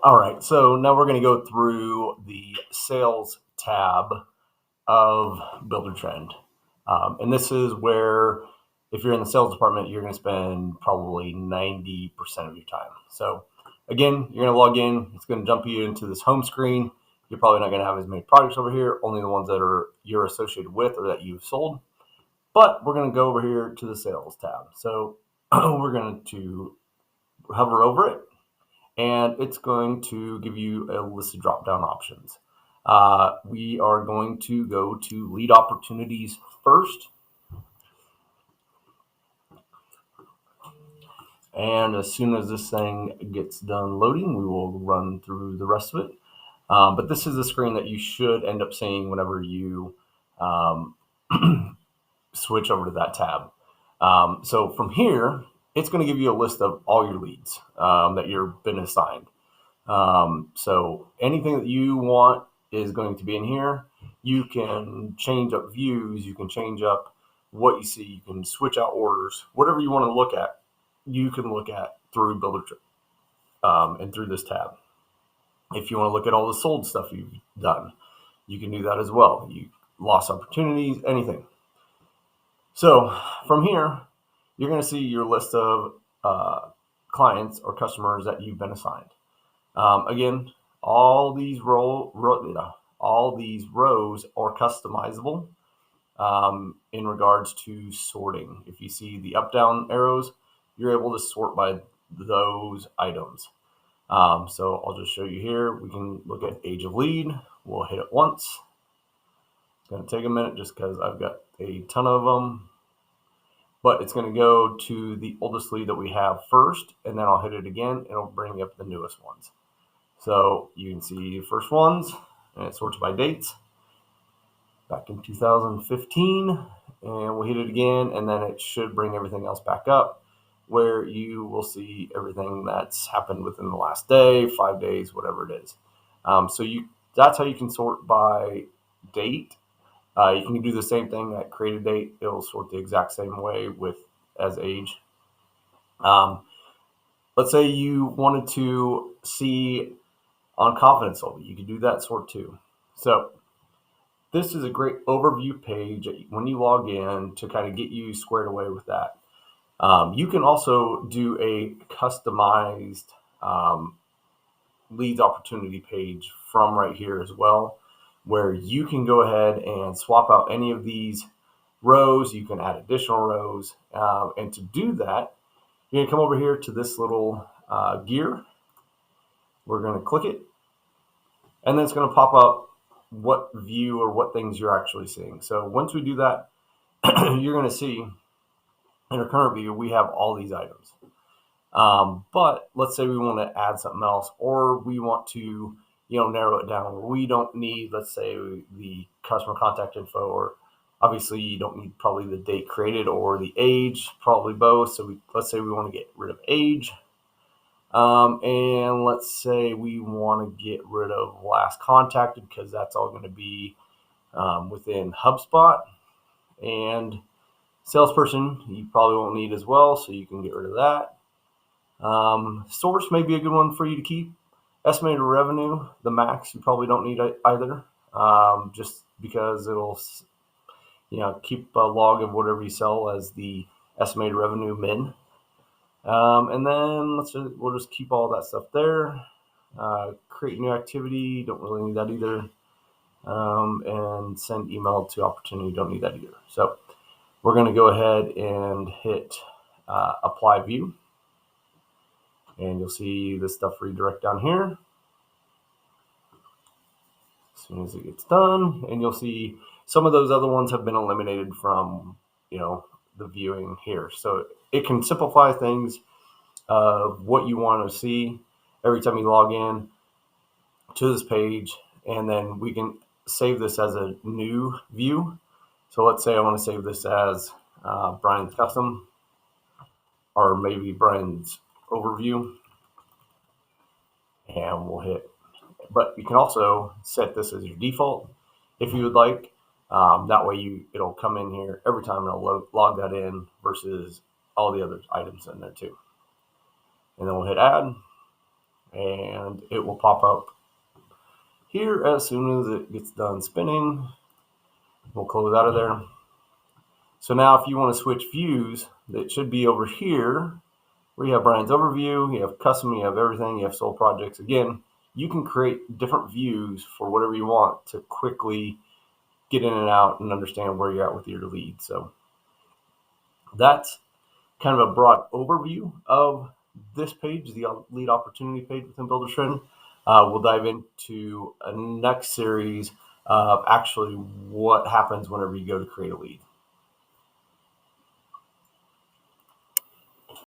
All right, so now we're going to go through the sales tab of Buildertrend. And this is where, if you're in the sales department, you're going to spend probably 90% of your time. So, again, you're going to log in, it's going to jump you into this home screen. You're probably not going to have as many products over here, only the ones that are you're associated with or that you've sold. But we're going to go over here to the sales tab. So, we're going to hover over it, and it's going to give you a list of drop down options. We are going to go to lead opportunities first. And as soon as this thing gets done loading, we will run through the rest of it. But this is the screen that you should end up seeing whenever you um, switch over to that tab. So from here, it's going to give you a list of all your leads that you've been assigned. So anything that you want is going to be in here. You can change up views. You can change up what you see. You can switch out orders. Whatever you want to look at, you can look at through Buildertrend and through this tab. If you want to look at all the sold stuff you've done, you can do that as well. You lost opportunities, anything. So from here, you're going to see your list of clients or customers that you've been assigned. Again, all these rows are customizable in regards to sorting. If you see the up-down arrows, you're able to sort by those items. So I'll just show you here. We can look at age of lead. We'll hit it once. It's going to take a minute just because I've got a ton of them. But it's going to go to the oldest lead that we have first, and then I'll hit it again. It'll bring up the newest ones. So you can see the first ones, and it sorts by dates. Back in 2015, and we'll hit it again, and then it should bring everything else back up, where you will see everything that's happened within the last day, 5 days, whatever it is. So that's how you can sort by date. You can do the same thing at create a date. It'll sort the exact same way as age. Let's say you wanted to see on confidence level, you can do that sort too. So this is a great overview page when you log in to kind of get you squared away with that. You can also do a customized leads opportunity page from right here as well, where you can go ahead and swap out any of these rows. You can add additional rows. And to do that, you're going to come over here to this little gear. We're going to click it, and then it's going to pop up what view or what things you're actually seeing. So once we do that, you're going to see in our current view, we have all these items. But let's say we want to add something else, or we want to, narrow it down. We don't need, let's say, the customer contact info, or obviously you don't need probably the date created or the age, probably both. So let's say we want to get rid of age. And let's say we want to get rid of last contacted, because that's all going to be within HubSpot. And salesperson, you probably won't need as well, so you can get rid of that. Source may be a good one for you to keep. Estimated revenue, the max, you probably don't need either, just because it'll, keep a log of whatever you sell as the estimated revenue min. And then we'll just keep all that stuff there. Create new activity, don't really need that either. And send email to opportunity, don't need that either. So we're going to go ahead and hit apply view. And you'll see this stuff redirect down here as soon as it gets done. And you'll see some of those other ones have been eliminated from, the viewing here. So it can simplify things of what you want to see every time you log in to this page. And then we can save this as a new view. So let's say I want to save this as Brian's custom, or maybe Brian's overview, and we'll hit. But you can also set this as your default if you would like. That way it'll come in here every time, and it'll log that in versus all the other items in there too. And then we'll hit add, and it will pop up here as soon as it gets done spinning. We'll close out of there. So now if you want to switch views, it should be over here where you have Brian's overview, you have custom, you have everything, you have sold projects. Again, you can create different views for whatever you want to quickly get in and out and understand where you're at with your lead. So that's kind of a broad overview of this page, the lead opportunity page within Buildertrend. We'll dive into a next series of actually what happens whenever you go to create a lead.